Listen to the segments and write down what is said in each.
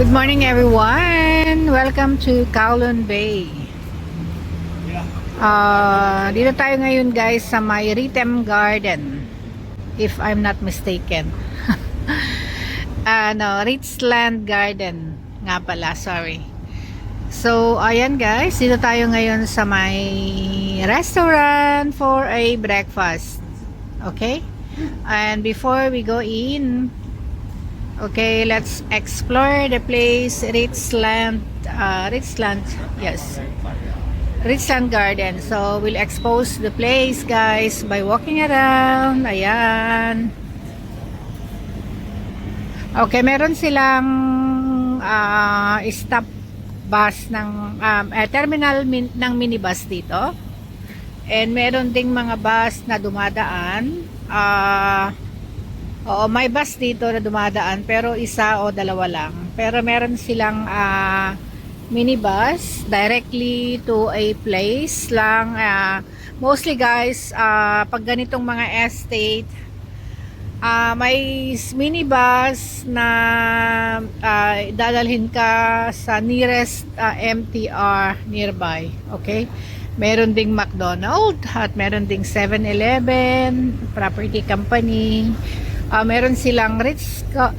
Good morning everyone! Welcome to Kowloon Bay. Dito tayo ngayon guys sa may Ritem Garden, if I'm not mistaken. Richland Garden nga pala, sorry. So ayan guys, dito tayo ngayon sa may restaurant for a breakfast. Okay? And before we go in, okay, let's explore the place. Richland Garden. So we'll expose the place guys by walking around. Ayan. Okay, meron silang stop bus ng terminal ng minibus dito. And meron ding mga bus na dumadaan. Oo, may bus dito na dumadaan pero isa o dalawa lang. Pero meron silang minibus directly to a place lang. Mostly guys, pag ganitong mga estate, may minibus na dadalhin ka sa nearest MTR nearby. Okay? Meron ding McDonald's at meron ding 7-Eleven, property company. Meron silang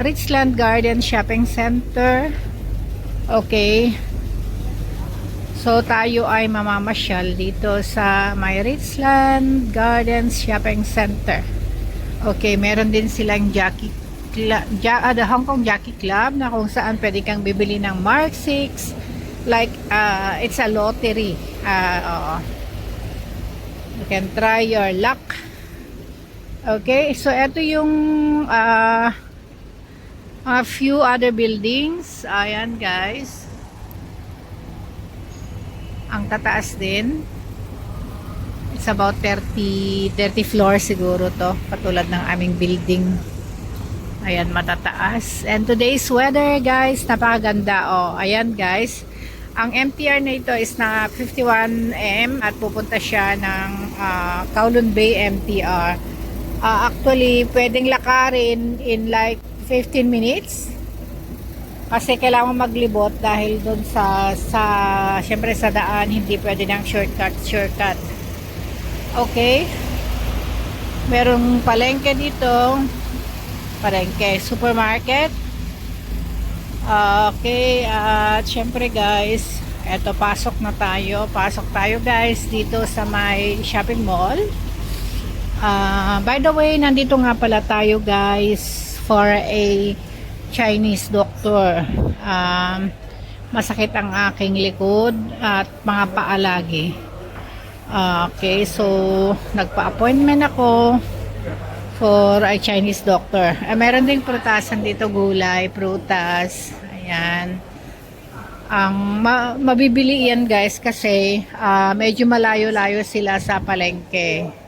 Richland Garden Shopping Center. Okay. So tayo ay mamamasyal dito sa may Richland Garden Shopping Center. Okay, meron din silang the Hong Kong Jockey Club na kung saan pwede kang bibili ng Mark 6. Like, it's a lottery. You can try your luck. Okay, so ito yung a few other buildings. Ayan guys. Ang tataas din. It's about 30 floors siguro to. Katulad ng aming building. Ayan, matataas. And today's weather guys, napakaganda. Ayan guys. Ang MTR na ito is na 51M at pupunta siya ng Kowloon Bay MTR. Actually, pwedeng lakarin in like 15 minutes. Kasi kailangan maglibot dahil doon syempre sa daan, hindi pwede ng shortcut. Okay. Merong palengke dito. Palengke, supermarket. Okay, at syempre guys, eto pasok tayo guys dito sa may shopping mall. By the way, nandito nga pala tayo guys for a Chinese doctor. Masakit ang aking likod at mga paalagi. Okay, so nagpa-appointment ako for a Chinese doctor. Meron ding prutasan dito, gulay, prutas. Ayan. Ang mabibili yan guys kasi medyo malayo-layo sila sa palengke.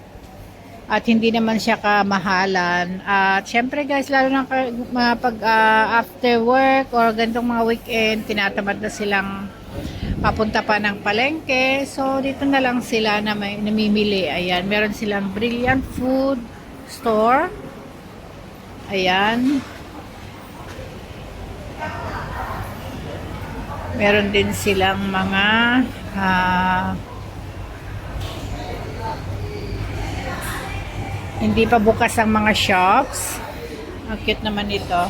At hindi naman siya kamahalan. At syempre guys, lalo na pag after work or ganitong mga weekend, tinatamad na silang papunta pa ng palengke. So dito na lang sila na namimili. Ayan, meron silang Brilliant Food Store. Ayan. Meron din silang mga hindi pa bukas ang mga shops. Ang cute naman ito.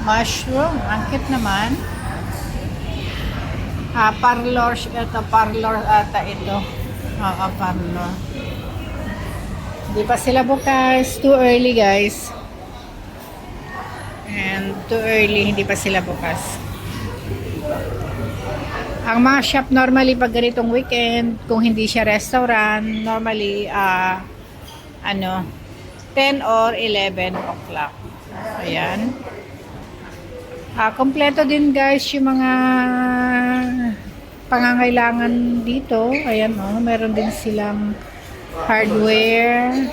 Mushroom. Ang cute naman. Parlor. Ito, parlor ata ito. Parlor. Hindi pa sila bukas. Too early guys. And too early. Hindi pa sila bukas. Ang mga shop normally pag ganitong weekend, kung hindi siya restaurant, normally 10 or 11 o'clock. Ayan. Kompleto din guys yung mga pangangailangan dito. Ayan meron din silang hardware,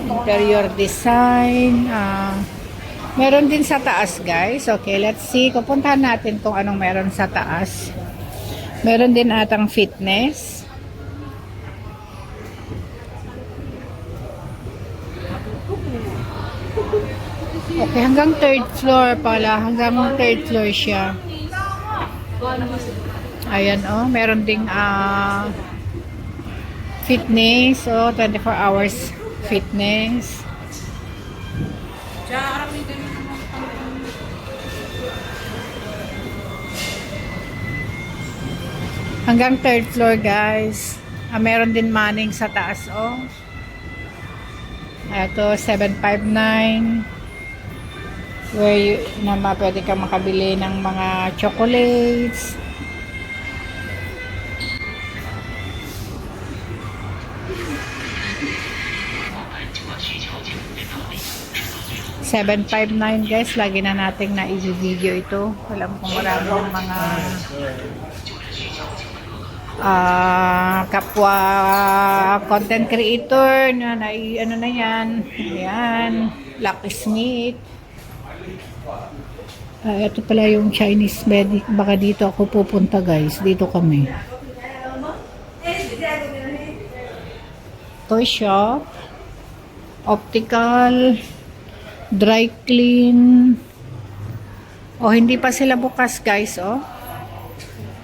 interior design, meron din sa taas guys. Okay, let's see. Pupuntahan natin kung anong meron sa taas. Meron din atang fitness. Okay, hanggang third floor pala. Hanggang third floor siya. Ayan, oh. Meron ding fitness. Oh, 24 hours fitness. Hanggang third floor, guys. Meron din manning sa taas, oh. Ito, 759. Where you, pwede kang makabili ng mga chocolates. $759 guys, lagi na nating na-video ito. Alam kong marami ng mga kapwa content creator na ano na yan. Ayan, Lucky Smith. Ito pala yung Chinese bed. Baka dito ako pupunta guys. Dito kami. Toy shop. Optical. Dry clean. Oh, hindi pa sila bukas guys, oh.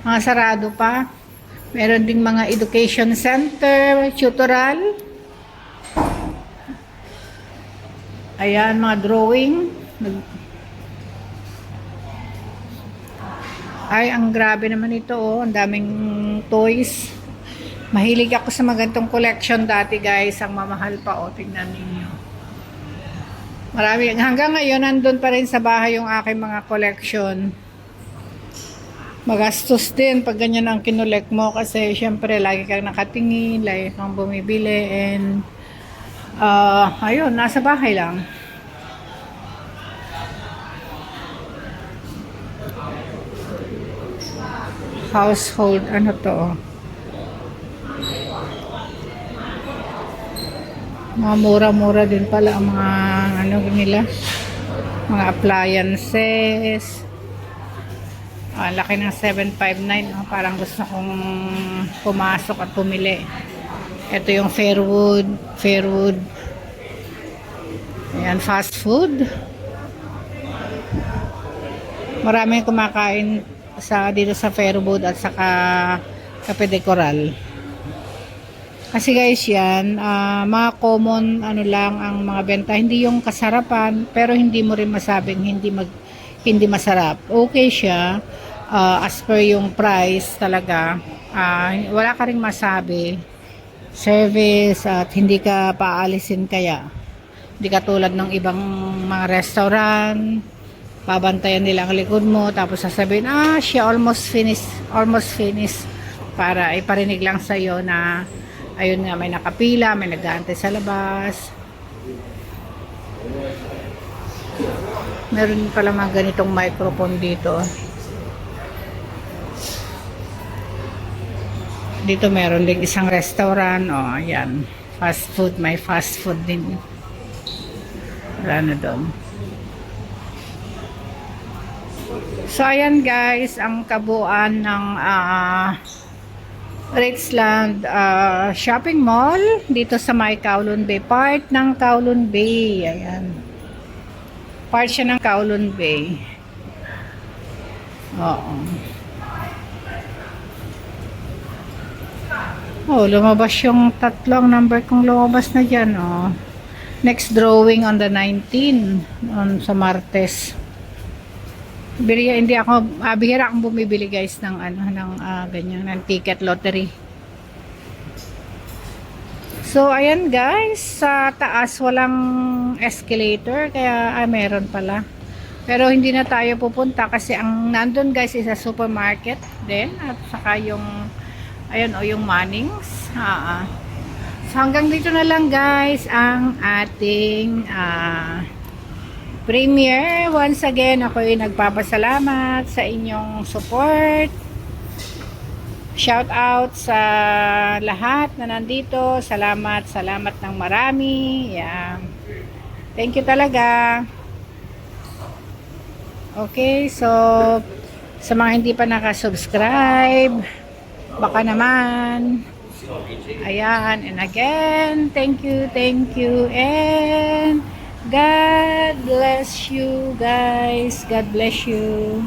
Mga sarado pa. Meron ding mga education center, tutorial. Ayan, mga drawing. Ay, ang grabe naman ito, oh. Ang daming toys. Mahilig ako sa magantong collection dati, guys. Ang mamahal pa, oh. Tingnan ninyo. Marami. Hanggang ngayon, nandun pa rin sa bahay yung aking mga collection. Magastos din pag ganyan ang kinolek mo kasi syempre lagi kang nakatingin, lagi kang bumibili and ayun, nasa bahay lang. Household, ano to? Mga mura-mura din pala ang mga ano nila, mga appliances. Laki ng 759, oh, parang gusto kong pumasok at pumili. Ito yung Fairwood. Ayan, fast food. Maraming kumakain dito sa Fairwood at saka Cafe de Coral. Kasi guys yan, mga common ano lang ang mga benta. Hindi yung kasarapan, pero hindi mo rin masabing hindi masarap. Okay siya. As per yung price talaga. Wala ka ring masabi. Service at hindi ka paalisin kaya. Hindi ka tulad ng ibang mga restaurant. Babantayan nila ang likod mo. Tapos sasabihin, siya almost finished. Para iparinig lang sa'yo na ayun nga, may nakapila, may nag-aantay sa labas. Meron pala mga ganitong microphone dito. Dito meron din isang restaurant. Oh, ayan. Fast food. May fast food din. Wala na doon. So, ayan guys, ang kabuuan ng Richland Shopping Mall dito sa may Kowloon Bay. Part ng Kowloon Bay. Ayan. Part siya ng Kowloon Bay. Oo. Oh, lumabas yung tatlong number kong lumabas na dyan. Oh. Next drawing on the 19 sa Martes. Bihira akong bumibili guys ng ganyan, ng ticket lottery. So ayan guys, sa taas walang escalator kaya meron pala. Pero hindi na tayo pupunta kasi ang nandun guys is a supermarket din at saka yung ayun yung Mannings. So hanggang dito na lang guys ang ating premiere. Once again, ako ay nagpapasalamat sa inyong support. Shout out sa lahat na nandito. Salamat ng marami. Yeah. Thank you talaga. Okay, so sa mga hindi pa nakasubscribe, baka naman. Ayan, and again, thank you, and God bless you guys. God bless you.